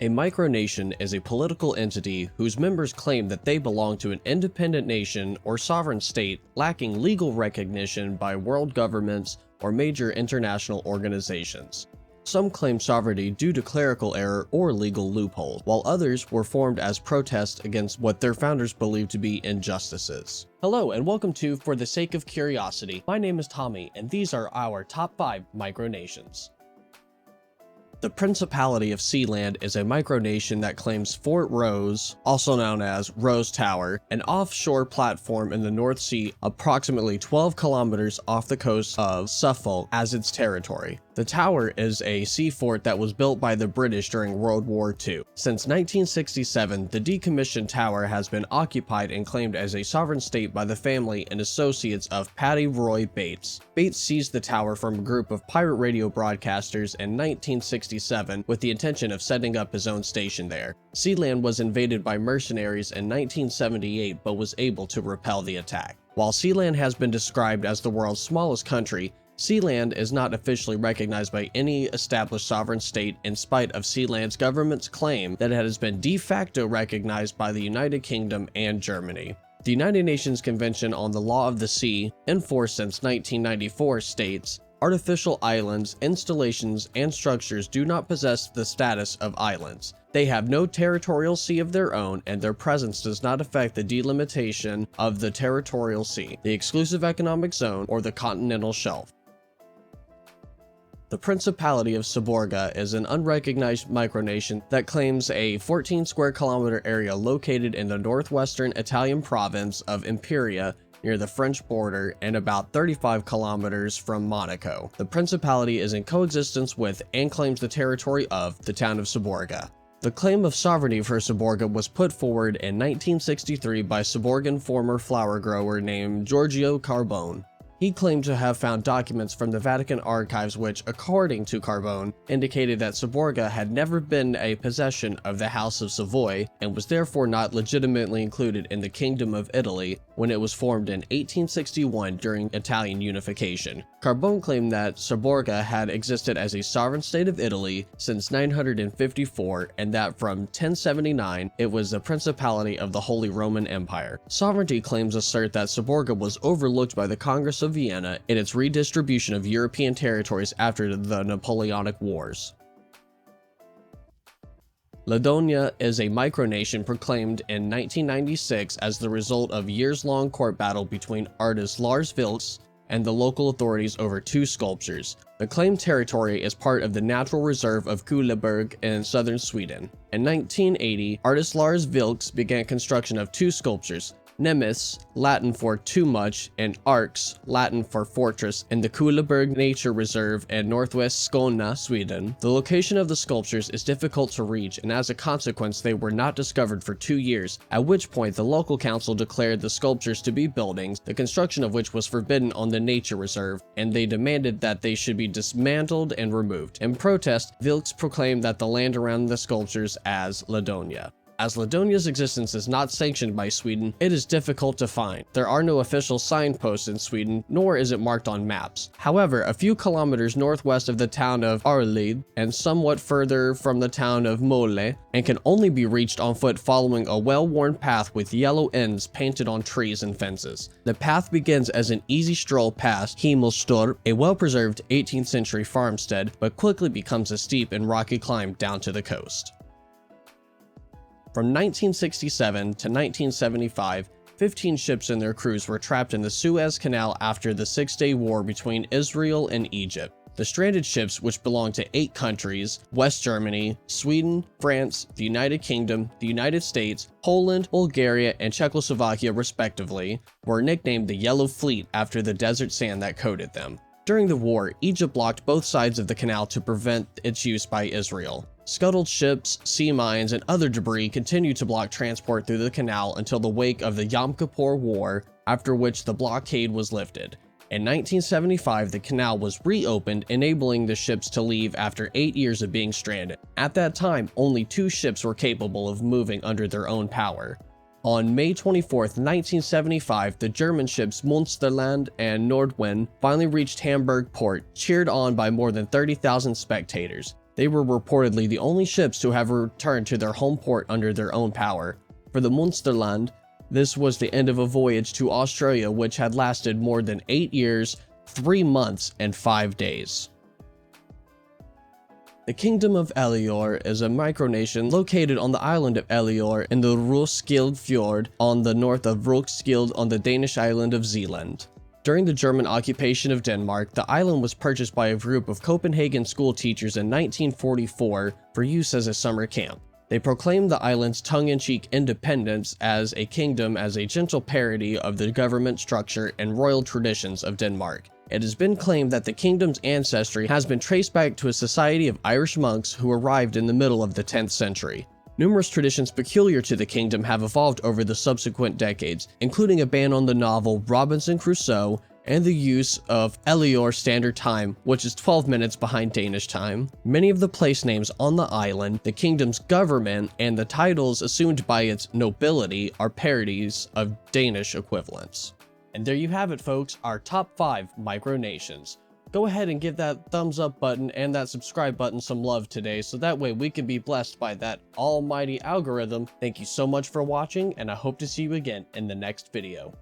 A micronation is a political entity whose members claim that they belong to an independent nation or sovereign state lacking legal recognition by world governments or major international organizations. Some claim sovereignty due to clerical error or legal loopholes, while others were formed as protests against what their founders believed to be injustices. Hello and welcome to For the Sake of Curiosity. My name is Tommy and these are our top 5 micronations. The Principality of Sealand is a micronation that claims Fort Rose, also known as Rose Tower, an offshore platform in the North Sea approximately 12 kilometers off the coast of Suffolk as its territory. The tower is a sea fort that was built by the British during World War II. Since 1967, the decommissioned tower has been occupied and claimed as a sovereign state by the family and associates of Paddy Roy Bates. Bates seized the tower from a group of pirate radio broadcasters in 1967 with the intention of setting up his own station there. Sealand was invaded by mercenaries in 1978 but was able to repel the attack. While Sealand has been described as the world's smallest country, Sealand is not officially recognized by any established sovereign state in spite of Sealand's government's claim that it has been de facto recognized by the United Kingdom and Germany. The United Nations Convention on the Law of the Sea, in force since 1994, states, "Artificial islands, installations, and structures do not possess the status of islands. They have no territorial sea of their own, and their presence does not affect the delimitation of the territorial sea, the exclusive economic zone, or the continental shelf." The Principality of Saborga is an unrecognized micronation that claims a 14 square kilometer area located in the northwestern Italian province of Imperia near the French border and about 35 kilometers from Monaco. The Principality is in coexistence with and claims the territory of the town of Saborga. The claim of sovereignty for Saborga was put forward in 1963 by Saborgan former flower grower named Giorgio Carbone. He claimed to have found documents from the Vatican archives which, according to Carbone, indicated that Saborga had never been a possession of the House of Savoy and was therefore not legitimately included in the Kingdom of Italy when it was formed in 1861 during Italian unification. Carbone claimed that Saborga had existed as a sovereign state of Italy since 954 and that from 1079 it was the Principality of the Holy Roman Empire. Sovereignty claims assert that Saborga was overlooked by the Congress of Vienna in its redistribution of European territories after the Napoleonic Wars. Ladonia is a micronation proclaimed in 1996 as the result of years-long court battle between artist Lars Vilks and the local authorities over 2 sculptures. The claimed territory is part of the natural reserve of Kullaberg in southern Sweden. In 1980, artist Lars Vilks began construction of 2 sculptures, Nemes, Latin for too much, and Arx, Latin for fortress, in the Kullaberg Nature Reserve in northwest Skåne, Sweden. The location of the sculptures is difficult to reach, and as a consequence they were not discovered for 2 years, at which point the local council declared the sculptures to be buildings, the construction of which was forbidden on the nature reserve, and they demanded that they should be dismantled and removed. In protest, Vilks proclaimed that the land around the sculptures as Ladonia. As Ladonia's existence is not sanctioned by Sweden, it is difficult to find. There are no official signposts in Sweden, nor is it marked on maps. However, a few kilometers northwest of the town of Arlid, and somewhat further from the town of Mole, and can only be reached on foot following a well-worn path with yellow ends painted on trees and fences. The path begins as an easy stroll past Himmelstorp, a well-preserved 18th century farmstead, but quickly becomes a steep and rocky climb down to the coast. From 1967 to 1975, 15 ships and their crews were trapped in the Suez Canal after the Six-Day War between Israel and Egypt. The stranded ships, which belonged to 8 countries, West Germany, Sweden, France, the United Kingdom, the United States, Poland, Bulgaria, and Czechoslovakia respectively, were nicknamed the Yellow Fleet after the desert sand that coated them. During the war, Egypt blocked both sides of the canal to prevent its use by Israel. Scuttled ships, sea mines, and other debris continued to block transport through the canal until the wake of the Yom Kippur War, after which the blockade was lifted. In 1975, the canal was reopened, enabling the ships to leave after 8 years of being stranded. At that time, only 2 ships were capable of moving under their own power. On May 24, 1975, the German ships Münsterland and Nordwind finally reached Hamburg port, cheered on by more than 30,000 spectators. They were reportedly the only ships to have returned to their home port under their own power. For the Munsterland, this was the end of a voyage to Australia which had lasted more than 8 years, 3 months, and 5 days. The Kingdom of Elior is a micronation located on the island of Elior in the Roskilde Fjord on the north of Roskilde on the Danish island of Zealand. During the German occupation of Denmark, the island was purchased by a group of Copenhagen school teachers in 1944 for use as a summer camp. They proclaimed the island's tongue-in-cheek independence as a kingdom as a gentle parody of the government structure and royal traditions of Denmark. It has been claimed that the kingdom's ancestry has been traced back to a society of Irish monks who arrived in the middle of the 10th century. Numerous traditions peculiar to the kingdom have evolved over the subsequent decades, including a ban on the novel Robinson Crusoe and the use of Elior Standard Time, which is 12 minutes behind Danish time. Many of the place names on the island, the kingdom's government, and the titles assumed by its nobility are parodies of Danish equivalents. And there you have it, folks, our top 5 micronations. Go ahead and give that thumbs up button and that subscribe button some love today, so that way we can be blessed by that almighty algorithm. Thank you so much for watching, and I hope to see you again in the next video.